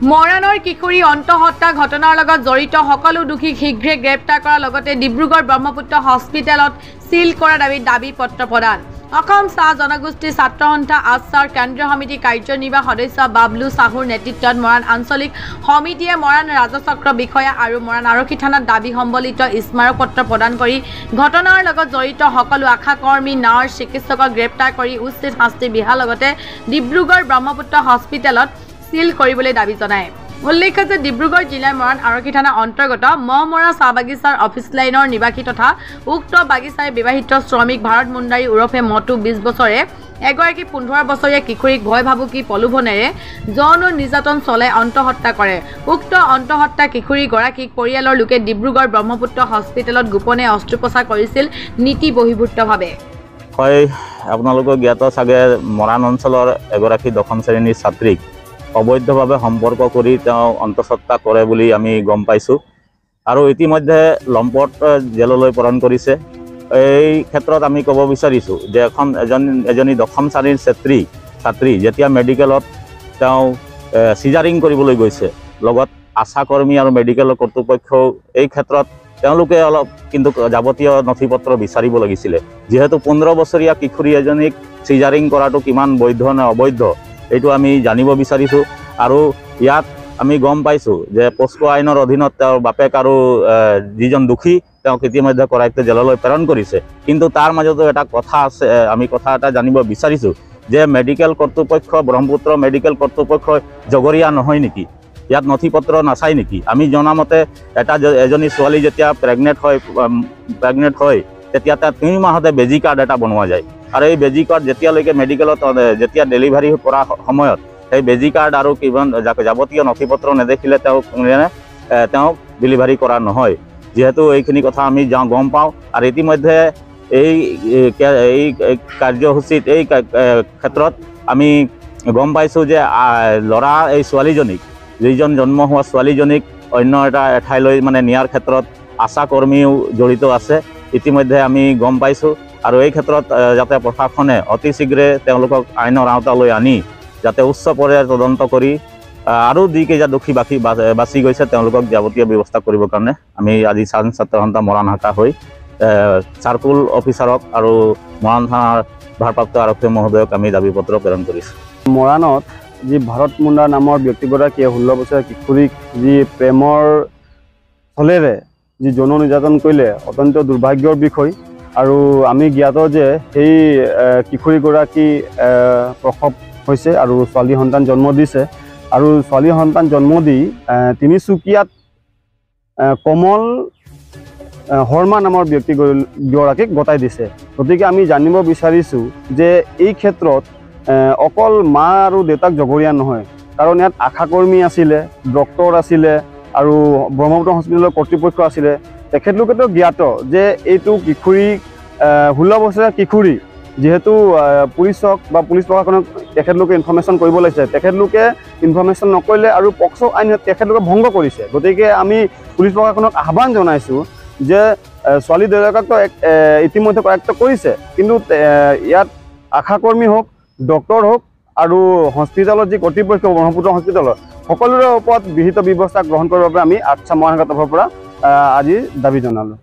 মৰাণৰ কিশোৰী অন্তঃহত্যা ঘটনাৰ লগত জড়িত সকলো দোষীক শীঘ্ৰে গ্ৰেপ্তাৰ কৰাৰ লগতে ডিব্ৰুগড় ব্ৰহ্মপুত্ৰ হস্পিটেলত সিল কৰা দাবী পত্ৰ প্ৰদান। অসম চাহ জনগোষ্ঠী ছাত্ৰ সন্থা আছাৰ কেন্দ্ৰীয় সমিতি কাৰ্যনিৰ্বাহী সদস্য বাবলু চাহুৰ নেতৃত্বত মৰাণ আঞ্চলিক সমিতিয়ে মৰাণ ৰাজচক্ৰ বিষয়া আৰু মৰাণ আৰক্ষী থানাত দাবী সম্বলিত স্মাৰক পত্ৰ প্ৰদান কৰি ঘটনাৰ লগত জড়িত সকলো আশাকৰ্মী নাৰ্ছ চিকিৎসকক গ্ৰেপ্তাৰ কৰি উচিত শাস্তি বিহাৰ লগতে ডিব্ৰুগড় ব্ৰহ্মপুত্ৰ হস্পিটেলত সিল কৰিবলৈ দাবী জনায়। উল্লেখ্য যে ডিব্ৰুগড় জিলাৰ মৰাণ আৰক্ষী থানা অন্তৰ্গত মহমৰা চাহ বাগিচাৰ অফিচ লাইনৰ নিবাসী তথা উক্ত বাগিচাৰ বিবাহিত শ্ৰমিক ভাৰত মুণ্ডাৰী ওৰফে মটু 20 বছৰে এগৰাকী 15 বছৰীয়া কিশোৰীক ভয় ভাবুকি প্ৰলোভনেৰে যৌন নিৰ্যাতন চলাই অন্তঃহত্যা কৰে। উক্ত অন্তঃহত্যা কিশোৰীগৰাকীক পৰিয়ালৰ লোকে ডিব্ৰুগড় ব্ৰহ্মপুত্ৰ হস্পিটেলত গোপনে অস্ত্ৰোপচাৰ কৰিছিল নীতি বহিৰ্ভূতভাৱে। হয়, আপোনালোকৰ জ্ঞাত চাগে মৰাণ অঞ্চলৰ এগৰাকী 10ম শ্ৰেণীৰ ছাত্ৰীক অবৈধভাৱে সম্পৰ্ক কৰি তেওঁ অন্তঃহত্যা কৰে বুলি আমি গম পাইছোঁ আৰু ইতিমধ্যে লম্পট জেললৈ প্ৰেৰণ কৰিছে। এই ক্ষেত্ৰত আমি ক'ব বিচাৰিছোঁ যে এজনী 10ম শ্ৰেণীৰ ছাত্ৰী যেতিয়া মেডিকেলত তেওঁ চিজাৰিং কৰিবলৈ গৈছে, লগত আশাকৰ্মী আৰু মেডিকেলৰ কৰ্তৃপক্ষও এই ক্ষেত্ৰত তেওঁলোকে অলপ কিন্তু যাৱতীয় নথি পত্ৰ বিচাৰিব লাগিছিলে। যিহেতু 15 বছৰীয়া কিশোৰী এজনীক চিজাৰিং কৰাটো কিমান বৈধ নে অবৈধ এইটো আমি জানিব বিচাৰিছোঁ। আৰু ইয়াত আমি গম পাইছোঁ যে পস্কো আইনৰ অধীনত তেওঁৰ বাপেক আৰু যিজন দোষী তেওঁক ইতিমধ্যে কৰায়ত্ব জেললৈ প্ৰেৰণ কৰিছে। কিন্তু তাৰ মাজতো এটা কথা আছে, আমি কথা এটা জানিব বিচাৰিছোঁ যে মেডিকেল কৰ্তৃপক্ষ ব্ৰহ্মপুত্ৰ মেডিকেল কৰ্তৃপক্ষ জগৰীয়া নহয় নেকি? ইয়াত নথি পত্ৰ নাচায় নেকি? আমি জনামতে এজনী ছোৱালী যেতিয়া প্ৰেগনেণ্ট হয় তেতিয়া তাত 3 মাহতে বেজি কাৰ্ড এটা বনোৱা যায় আৰু এই বেজি কাৰ্ড যেতিয়ালৈকে মেডিকেলত যেতিয়া ডেলিভাৰী কৰা সময়ত সেই বেজি কাৰ্ড আৰু কিমান যাৱতীয় নথি পত্ৰ নেদেখিলে তেওঁক ডেলিভাৰী কৰা নহয়। যিহেতু এইখিনি কথা আমি গম পাওঁ আৰু ইতিমধ্যে এই কাৰ্যসূচীত এই ক্ষেত্ৰত আমি গম পাইছোঁ যে এই ছোৱালীজনীক যিজন জন্ম হোৱা ছোৱালীজনীক অন্য এটা ঠাইলৈ নিয়াৰ ক্ষেত্ৰত আশাকৰ্মীও জড়িত আছে ইতিমধ্যে আমি গম পাইছোঁ। আৰু এই ক্ষেত্ৰত যাতে প্ৰশাসনে অতি শীঘ্ৰে তেওঁলোকক আইনৰ আওতালৈ আনি যাতে উচ্চ পৰ্যায়ৰ তদন্ত কৰি আৰু যিকেইটা দোষী বাচি গৈছে তেওঁলোকক যাৱতীয় ব্যৱস্থা কৰিবৰ কাৰণে আমি আজি ছাত্ৰ সন্থা মৰাণ শাখা হৈ চাৰ্কুল অফিচাৰক আৰু মৰাণ থানাৰ ভাৰপ্ৰাপ্ত আৰক্ষী মহোদয়ক আমি দাবী পত্ৰ প্ৰেৰণ কৰিছোঁ। মৰাণত যি ভাৰত মুণ্ডা নামৰ ব্যক্তিগৰাকীয়ে 16 বছৰীয়া কিশোৰীক যি প্ৰেমৰ ফলেৰে যি যৌন নিৰ্যাতন কৰিলে অত্যন্ত দুৰ্ভাগ্যৰ বিষয়। আৰু আমি জ্ঞাত যে সেই কিশোৰীগৰাকী প্ৰসৱ হৈছে আৰু ছোৱালী সন্তান জন্ম দিছে আৰু ছোৱালী সন্তান জন্ম দি তিনিচুকীয়াত কমল শৰ্মা নামৰ ব্যক্তিগৰাকীক গতাই দিছে। গতিকে আমি জানিব বিচাৰিছোঁ যে এই ক্ষেত্ৰত অকল মা আৰু দেউতাক জগৰীয়া নহয়, কাৰণ ইয়াত আশাকৰ্মী আছিলে, ডক্তৰ আছিলে আৰু ব্ৰহ্মপুত্ৰ হস্পিটেলৰ কৰ্তৃপক্ষ আছিলে। তেখেতলোকেতো জ্ঞাত যে এইটো কিশোৰী 16 বছৰীয়া কিশোৰী, যিহেতু পুলিচক বা পুলিচ প্ৰশাসনক তেখেতলোকে ইনফৰ্মেশ্যন কৰিব লাগিছে, তেখেতলোকে ইনফৰ্মেশ্যন নকৰিলে আৰু পক্সো আইন তেখেতলোকে ভংগ কৰিছে। গতিকে আমি পুলিচ প্ৰশাসনক আহ্বান জনাইছোঁ যে ছোৱালী দেউতাকতো ইতিমধ্যে কৰায়ত্ব কৰিছে, কিন্তু ইয়াত আশাকৰ্মী হওক, ডক্তৰ হওক আৰু হস্পিটেলত যি কৰ্তৃপক্ষ ব্ৰহ্মপুত্ৰ হস্পিটেলত সকলোৰে ওপৰত বিহিত ব্যৱস্থা গ্ৰহণ কৰাৰ বাবে আমি আচ্ছা মৰাণ শাখাৰ তৰফৰ পৰা আজি দাবী জনালোঁ।